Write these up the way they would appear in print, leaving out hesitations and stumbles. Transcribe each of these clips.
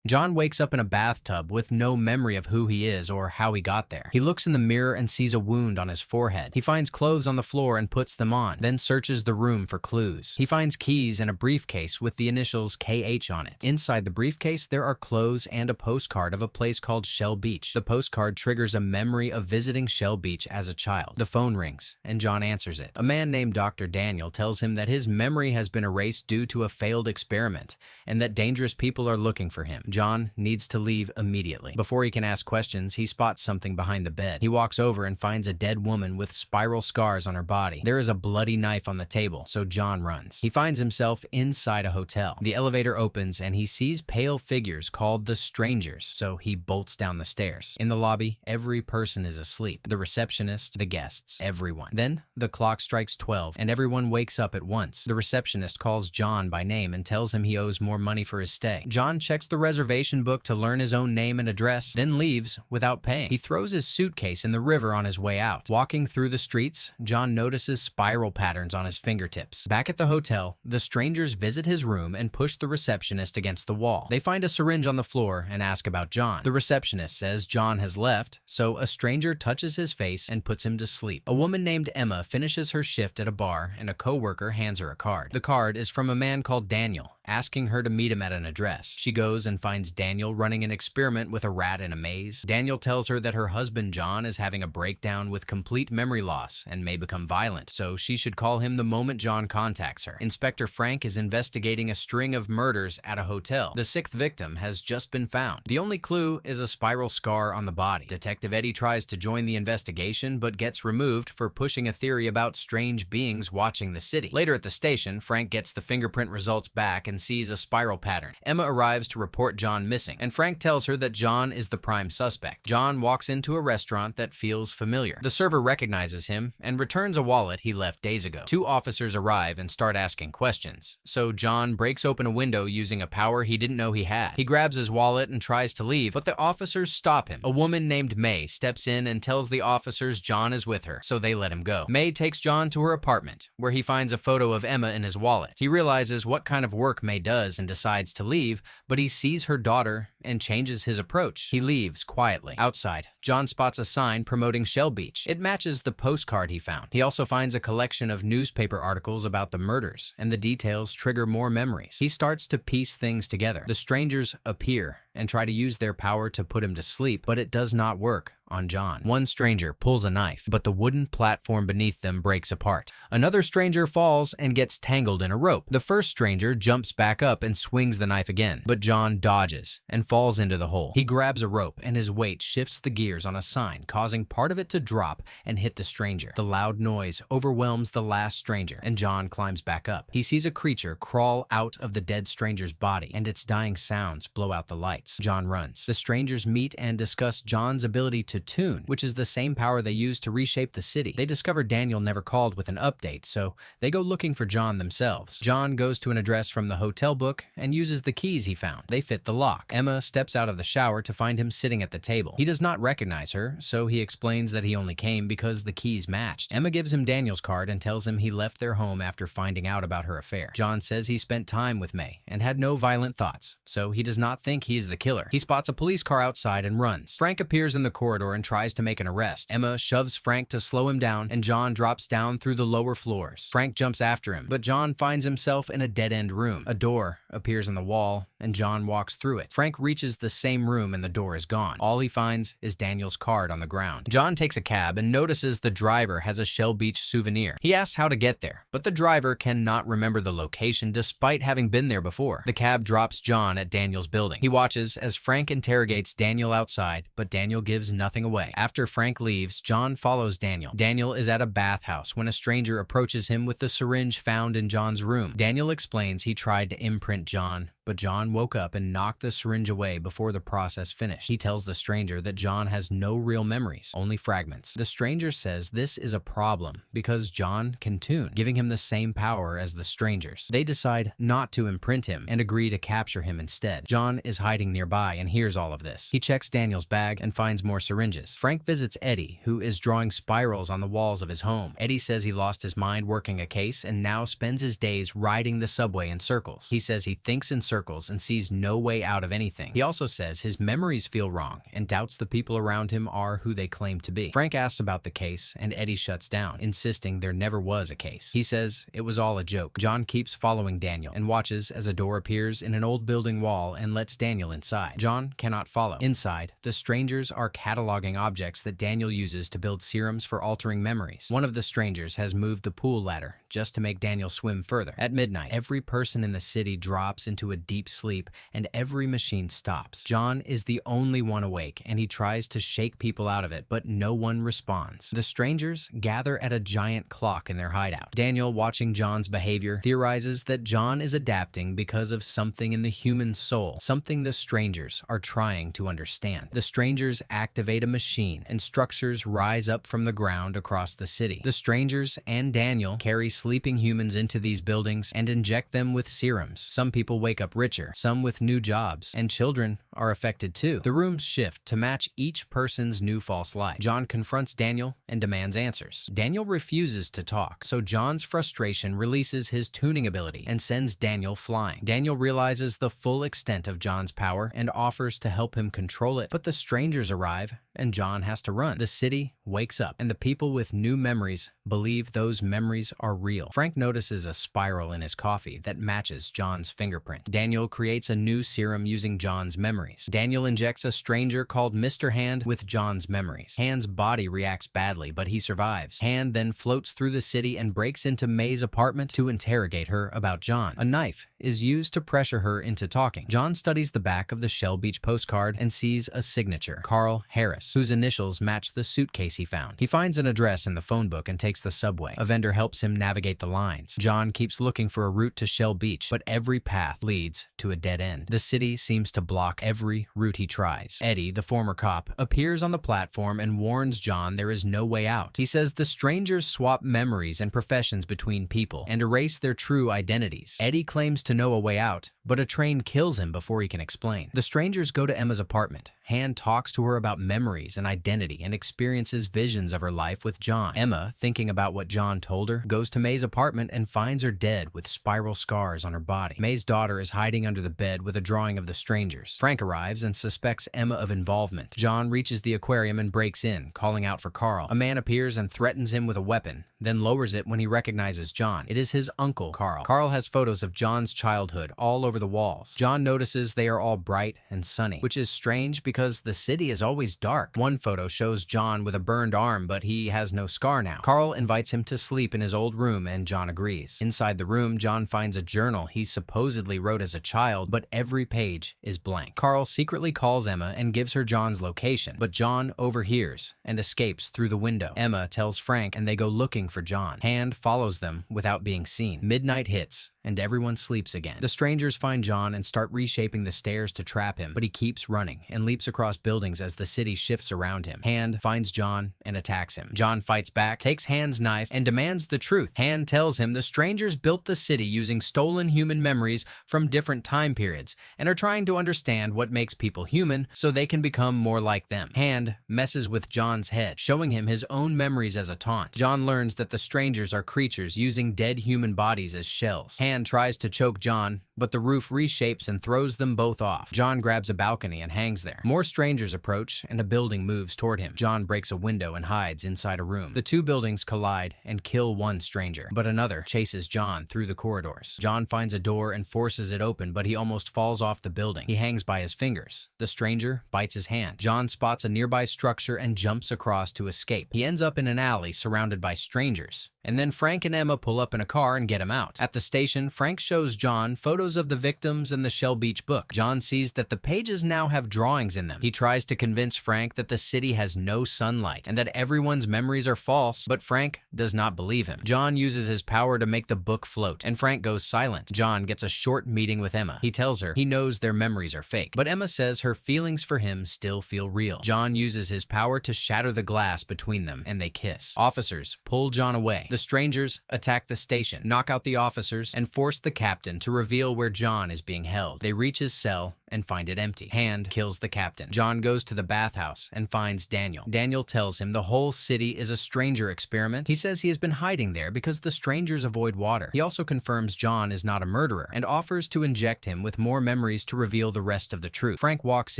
John wakes up in a bathtub with no memory of who he is or how he got there. He looks in the mirror and sees a wound on his forehead. He finds clothes on the floor and puts them on, then searches the room for clues. He finds keys and a briefcase with the initials KH on it. Inside the briefcase, there are clothes and a postcard of a place called Shell Beach. The postcard triggers a memory of visiting Shell Beach as a child. The phone rings, and John answers it. A man named Dr. Daniel tells him that his memory has been erased due to a failed experiment, and that dangerous people are looking for him. John needs to leave immediately. Before he can ask questions, he spots something behind the bed. He walks over and finds a dead woman with spiral scars on her body. There is a bloody knife on the table, so John runs. He finds himself inside a hotel. The elevator opens and he sees pale figures called the Strangers, so he bolts down the stairs. In the lobby, every person is asleep. The receptionist, the guests, everyone. Then, the clock strikes 12 and everyone wakes up at once. The receptionist calls John by name and tells him he owes more money for his stay. John checks the reservation book to learn his own name and address, then leaves without paying. He throws his suitcase in the river on his way out. Walking through the streets, John notices spiral patterns on his fingertips. Back at the hotel, the Strangers visit his room and push the receptionist against the wall. They find a syringe on the floor and ask about John. The receptionist says John has left, so a stranger touches his face and puts him to sleep. A woman named Emma finishes her shift at a bar and a co-worker hands her a card. The card is from a man called Daniel, asking her to meet him at an address. She goes and finds Daniel running an experiment with a rat in a maze. Daniel tells her that her husband John is having a breakdown with complete memory loss and may become violent, so she should call him the moment John contacts her. Inspector Frank is investigating a string of murders at a hotel. The 6th victim has just been found. The only clue is a spiral scar on the body. Detective Eddie tries to join the investigation but gets removed for pushing a theory about strange beings watching the city. Later at the station, Frank gets the fingerprint results back and sees a spiral pattern. Emma arrives to report John missing, and Frank tells her that John is the prime suspect. John walks into a restaurant that feels familiar. The server recognizes him and returns a wallet he left days ago. 2 officers arrive and start asking questions, so John breaks open a window using a power he didn't know he had. He grabs his wallet and tries to leave, but the officers stop him. A woman named May steps in and tells the officers John is with her, so they let him go. May takes John to her apartment, where he finds a photo of Emma in his wallet. He realizes what kind of work May does and decides to leave, but he sees her daughter and changes his approach. He leaves quietly. Outside, John spots a sign promoting Shell Beach. It matches the postcard he found. He also finds a collection of newspaper articles about the murders, and the details trigger more memories. He starts to piece things together. The Strangers appear and try to use their power to put him to sleep, but it does not work on John. One stranger pulls a knife, but the wooden platform beneath them breaks apart. Another stranger falls and gets tangled in a rope. The first stranger jumps back up and swings the knife again, but John dodges and falls into the hole. He grabs a rope and his weight shifts the gears on a sign, causing part of it to drop and hit the stranger. The loud noise overwhelms the last stranger, and John climbs back up. He sees a creature crawl out of the dead stranger's body, and its dying sounds blow out the lights. John runs. The strangers meet and discuss John's ability to tune, which is the same power they use to reshape the city. They discover Daniel never called with an update, so they go looking for John themselves. John goes to an address from the hotel book and uses the keys he found. They fit the lock. Emma steps out of the shower to find him sitting at the table. He does not recognize her, so he explains that he only came because the keys matched. Emma gives him Daniel's card and tells him he left their home after finding out about her affair. John says he spent time with May and had no violent thoughts, so he does not think he is the killer. He spots a police car outside and runs. Frank appears in the corridor and tries to make an arrest. Emma shoves Frank to slow him down, and John drops down through the lower floors. Frank jumps after him, but John finds himself in a dead-end room. A door appears in the wall, and John walks through it. Frank reaches the same room and the door is gone. All he finds is Daniel's card on the ground. John takes a cab and notices the driver has a Shell Beach souvenir. He asks how to get there, but the driver cannot remember the location despite having been there before. The cab drops John at Daniel's building. He watches as Frank interrogates Daniel outside, but Daniel gives nothing away. After Frank leaves, John follows Daniel. Daniel is at a bathhouse when a stranger approaches him with the syringe found in John's room. Daniel explains he tried to imprint John, but John woke up and knocked the syringe away before the process finished. He tells the stranger that John has no real memories, only fragments. The stranger says this is a problem because John can tune, giving him the same power as the strangers. They decide not to imprint him and agree to capture him instead. John is hiding nearby and hears all of this. He checks Daniel's bag and finds more syringes. Frank visits Eddie, who is drawing spirals on the walls of his home. Eddie says he lost his mind working a case and now spends his days riding the subway in circles. He says he thinks in circles circles and sees no way out of anything. He also says his memories feel wrong and doubts the people around him are who they claim to be. Frank asks about the case, and Eddie shuts down, insisting there never was a case. He says it was all a joke. John keeps following Daniel and watches as a door appears in an old building wall and lets Daniel inside. John cannot follow. Inside, the strangers are cataloging objects that Daniel uses to build serums for altering memories. One of the strangers has moved the pool ladder just to make Daniel swim further. At midnight, every person in the city drops into a deep sleep and every machine stops. John is the only one awake and he tries to shake people out of it, but no one responds. The strangers gather at a giant clock in their hideout. Daniel, watching John's behavior, theorizes that John is adapting because of something in the human soul, something the strangers are trying to understand. The strangers activate a machine and structures rise up from the ground across the city. The strangers and Daniel carry sleeping humans into these buildings and inject them with serums. Some people wake up richer, some with new jobs, and children are affected too. The rooms shift to match each person's new false life. John confronts Daniel and demands answers. Daniel refuses to talk, so John's frustration releases his tuning ability and sends Daniel flying. Daniel realizes the full extent of John's power and offers to help him control it, but the strangers arrive and John has to run. The city wakes up, and the people with new memories believe those memories are real. Frank notices a spiral in his coffee that matches John's fingerprint. Daniel creates a new serum using John's memories. Daniel injects a stranger called Mr. Hand with John's memories. Hand's body reacts badly, but he survives. Hand then floats through the city and breaks into May's apartment to interrogate her about John. A knife is used to pressure her into talking. John studies the back of the Shell Beach postcard and sees a signature, Carl Harris, whose initials match the suitcase he found. He finds an address in the phone book and takes the subway. A vendor helps him navigate the lines. John keeps looking for a route to Shell Beach, but every path leads to a dead end. The city seems to block every route he tries. Eddie, the former cop, appears on the platform and warns John there is no way out. He says the strangers swap memories and professions between people and erase their true identities. Eddie claims to know a way out, but a train kills him before he can explain. The strangers go to Emma's apartment. Hand talks to her about memories and identity and experiences visions of her life with John. Emma, thinking about what John told her, goes to May's apartment and finds her dead with spiral scars on her body. May's daughter is hiding under the bed with a drawing of the strangers. Frank arrives and suspects Emma of involvement. John reaches the aquarium and breaks in, calling out for Carl. A man appears and threatens him with a weapon, then lowers it when he recognizes John. It is his uncle, Carl. Carl has photos of John's childhood all over the walls. John notices they are all bright and sunny, which is strange because the city is always dark. One photo shows John with a burned arm, but he has no scar now. Carl invites him to sleep in his old room, and John agrees. Inside the room, John finds a journal he supposedly wrote as a child, but every page is blank. Carl secretly calls Emma and gives her John's location, but John overhears and escapes through the window. Emma tells Frank, and they go looking for John. Hand follows them without being seen. Midnight hits, and everyone sleeps again. The strangers find John and start reshaping the stairs to trap him, but he keeps running and leaps across buildings as the city shifts around him. Hand finds John and attacks him. John fights back, takes Hand's knife, and demands the truth. Hand tells him the strangers built the city using stolen human memories from different time periods and are trying to understand what makes people human so they can become more like them. Hand messes with John's head, showing him his own memories as a taunt. John learns that the strangers are creatures using dead human bodies as shells. Hand tries to choke John, but the roof reshapes and throws them both off. John grabs a balcony and hangs there. More strangers approach, and a building moves toward him. John breaks a window and hides inside a room. The two buildings collide and kill one stranger, but another chases John through the corridors. John finds a door and forces it open, but he almost falls off the building. He hangs by his fingers. The stranger bites his hand. John spots a nearby structure and jumps across to escape. He ends up in an alley surrounded by strangers. And then Frank and Emma pull up in a car and get him out. At the station, Frank shows John photos of the victims in the Shell Beach book. John sees that the pages now have drawings in them. He tries to convince Frank that the city has no sunlight and that everyone's memories are false, but Frank does not believe him. John uses his power to make the book float, and Frank goes silent. John gets a short meeting with Emma. He tells her he knows their memories are fake, but Emma says her feelings for him still feel real. John uses his power to shatter the glass between them, and they kiss. Officers pull John away. The strangers attack the station, knock out the officers, and force the captain to reveal where John is being held. They reach his cell and find it empty. Hand kills the captain. John goes to the bathhouse and finds Daniel. Daniel tells him the whole city is a stranger experiment. He says he has been hiding there because the strangers avoid water. He also confirms John is not a murderer and offers to inject him with more memories to reveal the rest of the truth. Frank walks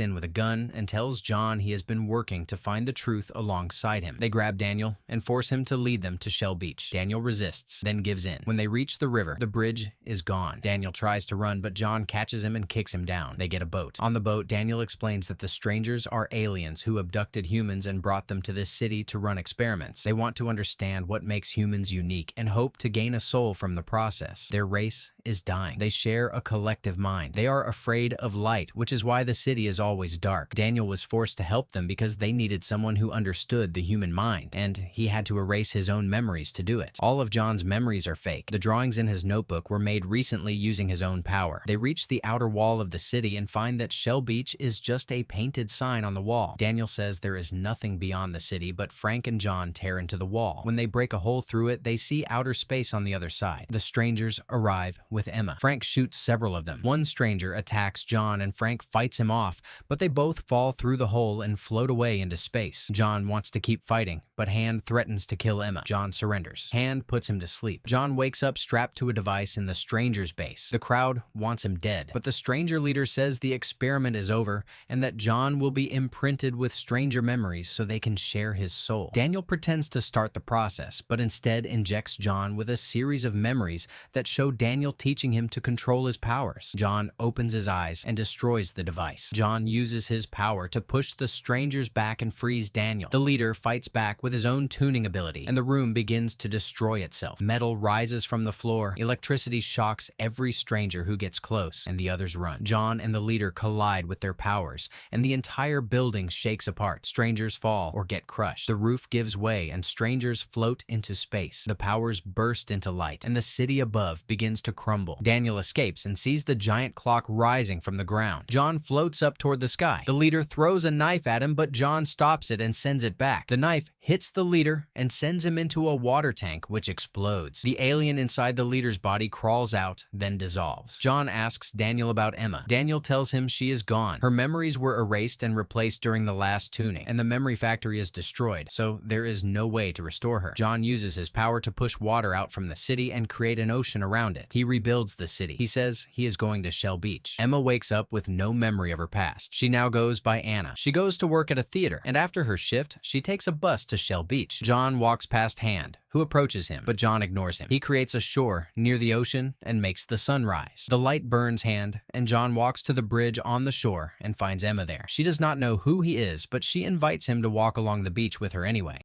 in with a gun and tells John he has been working to find the truth alongside him. They grab Daniel and force him to lead them to Shell Beach. Daniel resists, then gives in. When they reach the river, the bridge is gone. Daniel tries to run, but John catches him and kicks him down. They get a boat. On the boat, Daniel explains that the strangers are aliens who abducted humans and brought them to this city to run experiments. They want to understand what makes humans unique and hope to gain a soul from the process. Their race is dying. They share a collective mind. They are afraid of light, which is why the city is always dark. Daniel was forced to help them because they needed someone who understood the human mind, and he had to erase his own memories to do it. All of John's memories are fake. The drawings in his notebook were made recently using his own power. They reach the outer wall of the city and find that Shell Beach is just a painted sign on the wall. Daniel says there is nothing beyond the city, but Frank and John tear into the wall. When they break a hole through it, they see outer space on the other side. The strangers arrive with Emma. Frank shoots several of them. One stranger attacks John and Frank fights him off, but they both fall through the hole and float away into space. John wants to keep fighting, but Hand threatens to kill Emma. John surrenders. Hand puts him to sleep. John wakes up strapped to a device in the stranger's base. The crowd wants him dead, but the stranger leader says the experiment is over and that John will be imprinted with stranger memories so they can share his soul. Daniel pretends to start the process, but instead injects John with a series of memories that show Daniel teaching him to control his powers. John opens his eyes and destroys the device. John uses his power to push the strangers back and frees Daniel. The leader fights back with his own tuning ability, and the room begins to destroy itself. Metal rises from the floor. Electricity shocks every stranger who gets close, and the others run. John and the leader collide with their powers, and the entire building shakes apart. Strangers fall or get crushed. The roof gives way, and strangers float into space. The powers burst into light, and the city above begins to crumble. Daniel escapes and sees the giant clock rising from the ground. John floats up toward the sky. The leader throws a knife at him, but John stops it and sends it back. The knife hits the leader and sends him into a water tank, which explodes. The alien inside the leader's body crawls out, then dissolves. John asks Daniel about Emma. Daniel tells him she is gone. Her memories were erased and replaced during the last tuning, and the memory factory is destroyed, so there is no way to restore her. John uses his power to push water out from the city and create an ocean around it. He rebuilds the city. He says he is going to Shell Beach. Emma wakes up with no memory of her past. She now goes by Anna. She goes to work at a theater, and after her shift, she takes a bus to Shell Beach. John walks past Hand, who approaches him, but John ignores him. He creates a shore near the ocean and makes the sun rise. The light burns Hand, and John walks to the bridge on the shore and finds Emma there. She does not know who he is, but she invites him to walk along the beach with her anyway.